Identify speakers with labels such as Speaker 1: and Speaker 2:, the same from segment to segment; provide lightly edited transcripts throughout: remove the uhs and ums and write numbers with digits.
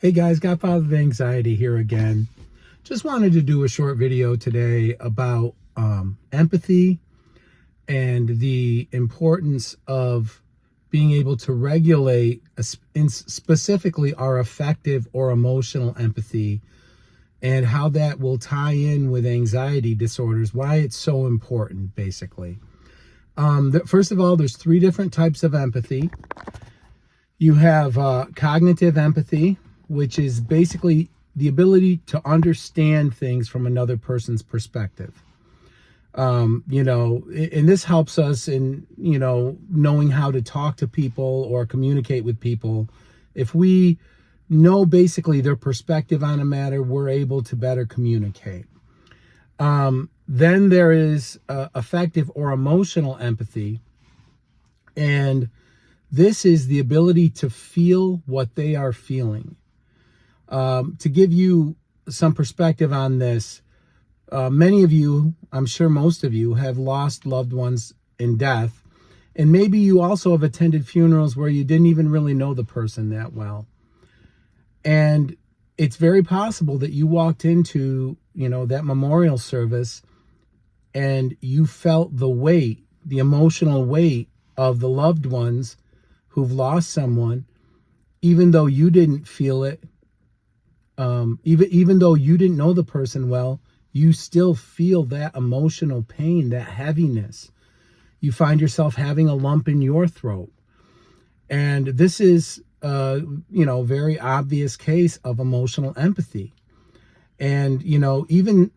Speaker 1: Hey guys, Godfather of Anxiety here again. Just wanted to do a short video today about empathy and the importance of being able to regulate specifically our affective or emotional empathy and how that will tie in with anxiety disorders, why it's so important basically. First of all, there's three different types of empathy. You have cognitive empathy, which is basically the ability to understand things from another person's perspective. And this helps us in, knowing how to talk to people or communicate with people. If we know basically their perspective on a matter, we're able to better communicate. Then there is affective or emotional empathy. And this is the ability to feel what they are feeling. To give you some perspective on this, many of you, I'm sure most of you, have lost loved ones in death. And maybe you also have attended funerals where you didn't even really know the person that well. And it's very possible that you walked into, that memorial service and you felt the weight, the emotional weight of the loved ones who've lost someone, even though you didn't feel it. Even though you didn't know the person well, you still feel that emotional pain, that heaviness. You find yourself having a lump in your throat. And this is, very obvious case of emotional empathy. And, even,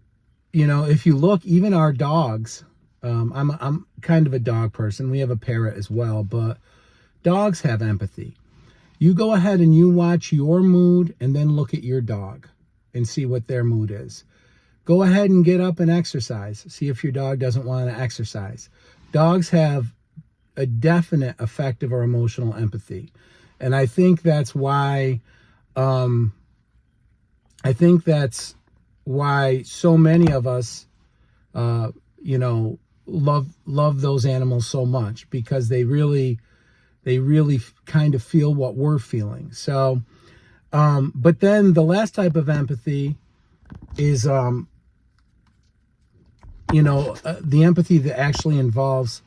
Speaker 1: if you look, even our dogs, I'm kind of a dog person. We have a parrot as well, but dogs have empathy. You go ahead and you watch your mood and then look at your dog and see what their mood is. Go ahead and get up and exercise. See if your dog doesn't want to exercise. Dogs have a definite affective or emotional empathy. And I think that's why, so many of us, love those animals so much, because they really kind of feel what we're feeling. So, but then the last type of empathy is, the empathy that actually involves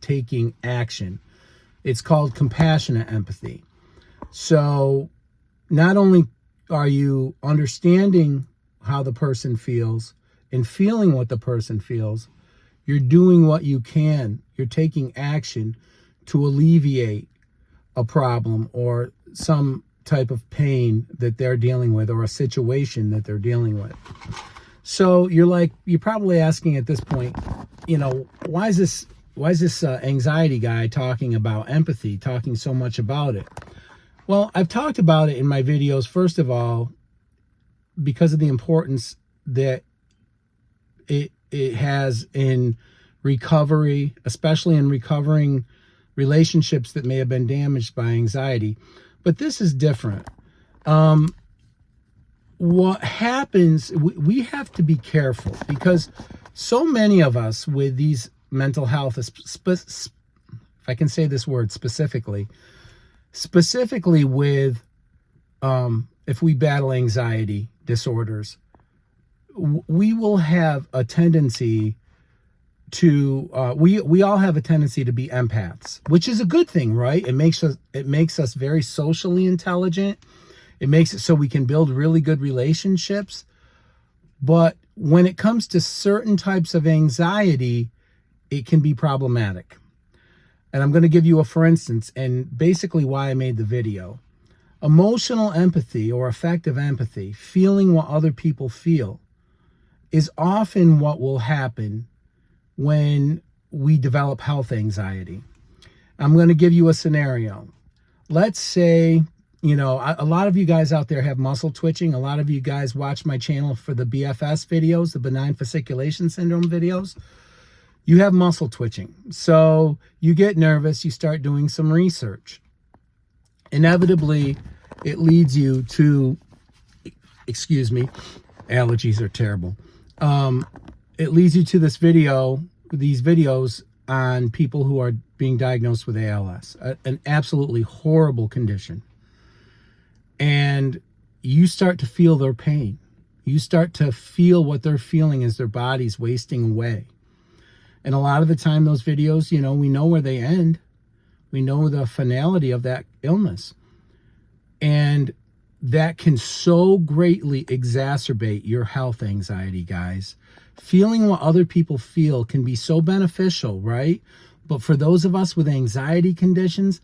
Speaker 1: taking action. It's called compassionate empathy. So not only are you understanding how the person feels and feeling what the person feels, you're doing what you can. You're taking action to alleviate a problem or some type of pain that they're dealing with, or a situation that they're dealing with. So you're probably asking at this point, why is this anxiety guy talking about empathy, talking so much about it? Well, I've talked about it in my videos, first of all, because of the importance that it has in recovery, especially in recovering relationships that may have been damaged by anxiety. But this is different. What happens, we have to be careful, because so many of us with these mental health, if I can say this word specifically with, if we battle anxiety disorders, we will have a tendency to we all have a tendency to be empaths, which is a good thing, right? It makes us very socially intelligent. It makes it so we can build really good relationships. But when it comes to certain types of anxiety, it can be problematic. And I'm going to give you a for instance, and basically why I made the video. Emotional empathy or affective empathy, feeling what other people feel, is often what will happen when we develop health anxiety. I'm going to give you a scenario. Let's say, a lot of you guys out there have muscle twitching. A lot of you guys watch my channel for the BFS videos, the benign fasciculation syndrome videos. You have muscle twitching. So you get nervous, you start doing some research. Inevitably, it leads you to, excuse me, allergies are terrible. It leads you to these videos on people who are being diagnosed with ALS, an absolutely horrible condition. and you start to feel their pain. You start to feel what they're feeling as their body's wasting away. And a lot of the time, those videos, you know, we know where they end. We know the finality of that illness. And that can so greatly exacerbate your health anxiety, guys. Feeling what other people feel can be so beneficial, right? But for those of us with anxiety conditions,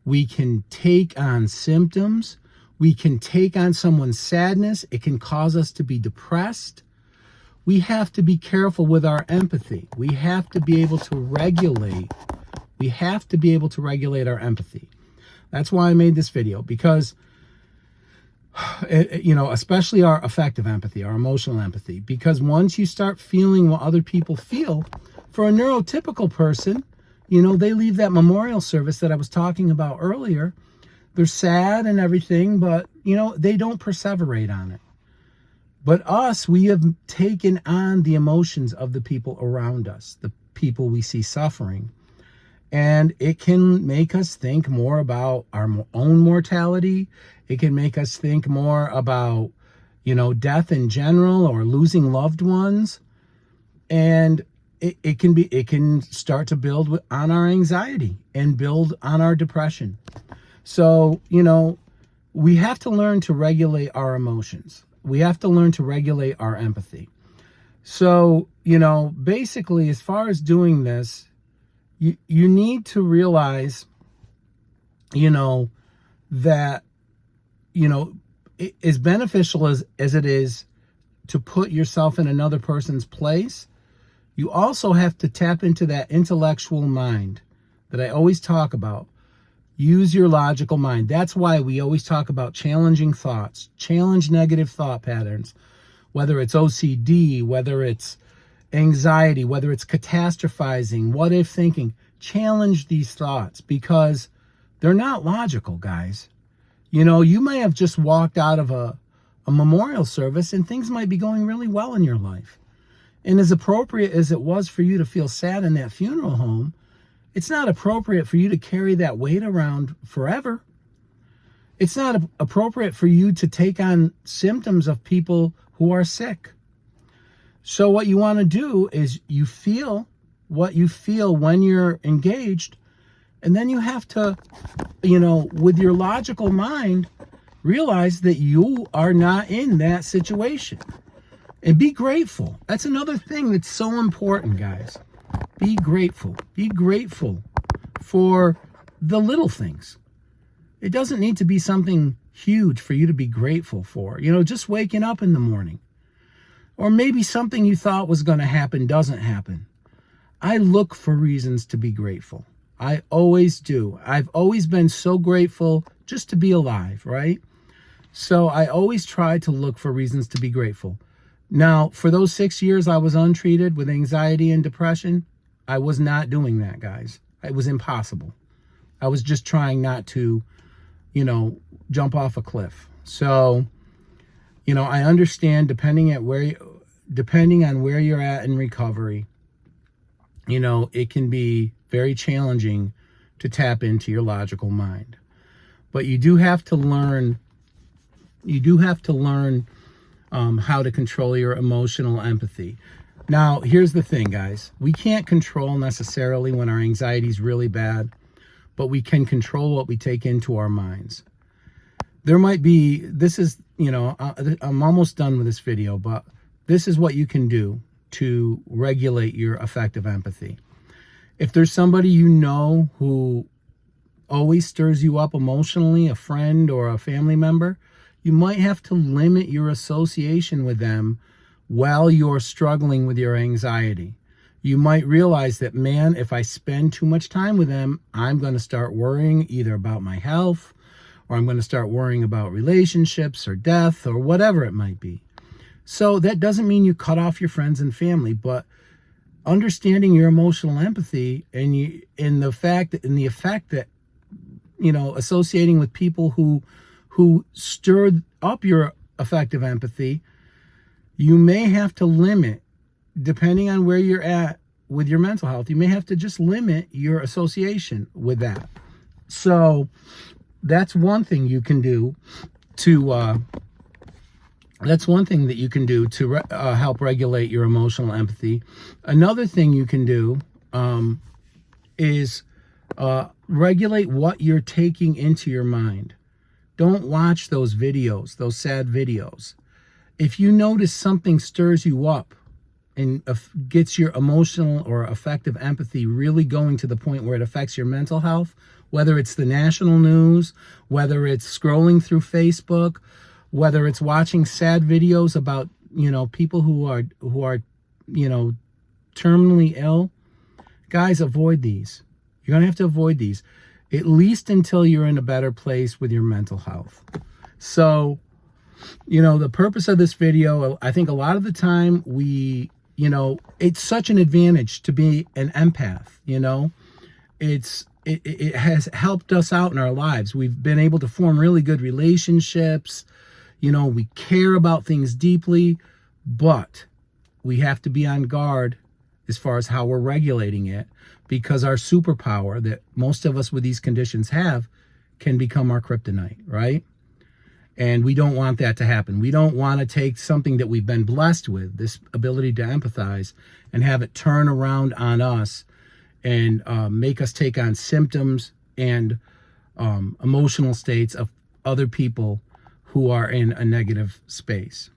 Speaker 1: we can take on symptoms. We can take on someone's sadness. It can cause us to be depressed. We have to be careful with our empathy. We have to be able to regulate. We have to be able to regulate our empathy. That's why I made this video, because, you know, especially our affective empathy, our emotional empathy, because once you start feeling what other people feel, for a neurotypical person, you know, they leave that memorial service that I was talking about earlier. They're sad and everything, but, you know, they don't perseverate on it. But us, we have taken on the emotions of the people around us, the people we see suffering. And it can make us think more about our own mortality. It can make us think more about, you know, death in general or losing loved ones. And it can start to build on our anxiety and build on our depression. So, you know, we have to learn to regulate our emotions. We have to learn to regulate our empathy. So, you know, basically, as far as doing this, you need to realize, you know, that, you know, as beneficial as it is to put yourself in another person's place, you also have to tap into that intellectual mind that I always talk about. Use your logical mind. That's why we always talk about challenging thoughts, challenge negative thought patterns, whether it's OCD, whether it's anxiety, whether it's catastrophizing, what if thinking. Challenge these thoughts because they're not logical, guys. You know, you may have just walked out of a memorial service and things might be going really well in your life. And as appropriate as it was for you to feel sad in that funeral home, it's not appropriate for you to carry that weight around forever. It's not appropriate for you to take on symptoms of people who are sick. So what you want to do is you feel what you feel when you're engaged, and then you have to, you know, with your logical mind, realize that you are not in that situation. And be grateful. That's another thing that's so important, guys. Be grateful. Be grateful for the little things. It doesn't need to be something huge for you to be grateful for. You know, just waking up in the morning. Or maybe something you thought was going to happen doesn't happen. I look for reasons to be grateful. I always do. I've always been so grateful just to be alive, right? So I always try to look for reasons to be grateful. Now, for those 6 years I was untreated with anxiety and depression, I was not doing that, guys. It was impossible. I was just trying not to, you know, jump off a cliff. So, you know, I understand depending on where you're at in recovery, you know, it can be very challenging to tap into your logical mind. But you do have to learn how to control your emotional empathy. Now, here's the thing, guys. We can't control necessarily when our anxiety is really bad, but we can control what we take into our minds. There might be, this is, you know, I'm almost done with this video, but this is what you can do to regulate your affective empathy. If there's somebody you know who always stirs you up emotionally, a friend or a family member, you might have to limit your association with them while you're struggling with your anxiety. You might realize that, man, if I spend too much time with them, I'm going to start worrying either about my health, or I'm going to start worrying about relationships or death or whatever it might be. So that doesn't mean you cut off your friends and family, but understanding your emotional empathy and the effect that, you know, associating with people who stirred up your affective empathy, you may have to limit, depending on where you're at with your mental health, you may have to just limit your association with that. So that's one thing you can do that's one thing that you can do to help regulate your emotional empathy. Another thing you can do is regulate what you're taking into your mind. Don't watch those videos, those sad videos. If you notice something stirs you up and gets your emotional or affective empathy really going to the point where it affects your mental health, whether it's the national news, whether it's scrolling through Facebook, whether it's watching sad videos about, people who are, terminally ill, guys, avoid these. You're going to have to avoid these, at least until you're in a better place with your mental health. So, the purpose of this video, I think a lot of the time it's such an advantage to be an empath, it has helped us out in our lives. We've been able to form really good relationships. We care about things deeply, but we have to be on guard as far as how we're regulating it, because our superpower that most of us with these conditions have can become our kryptonite, right? And we don't want that to happen. We don't want to take something that we've been blessed with, this ability to empathize, and have it turn around on us and make us take on symptoms and emotional states of other people who are in a negative space.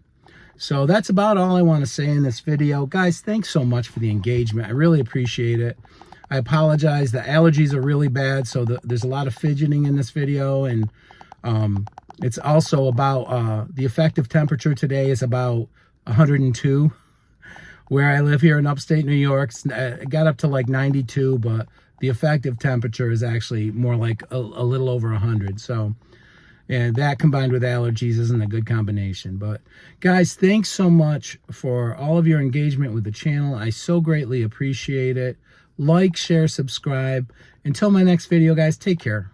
Speaker 1: So that's about all I want to say in this video. Guys, thanks so much for the engagement. I really appreciate it. I apologize. The allergies are really bad, so there's a lot of fidgeting in this video, and it's also about the effective temperature today is about 102. Where I live here in upstate New York, it got up to like 92, but the effective temperature is actually more like a little over 100. So, and that combined with allergies isn't a good combination. But guys, thanks so much for all of your engagement with the channel. I so greatly appreciate it. Like, share, subscribe. Until my next video, guys, take care.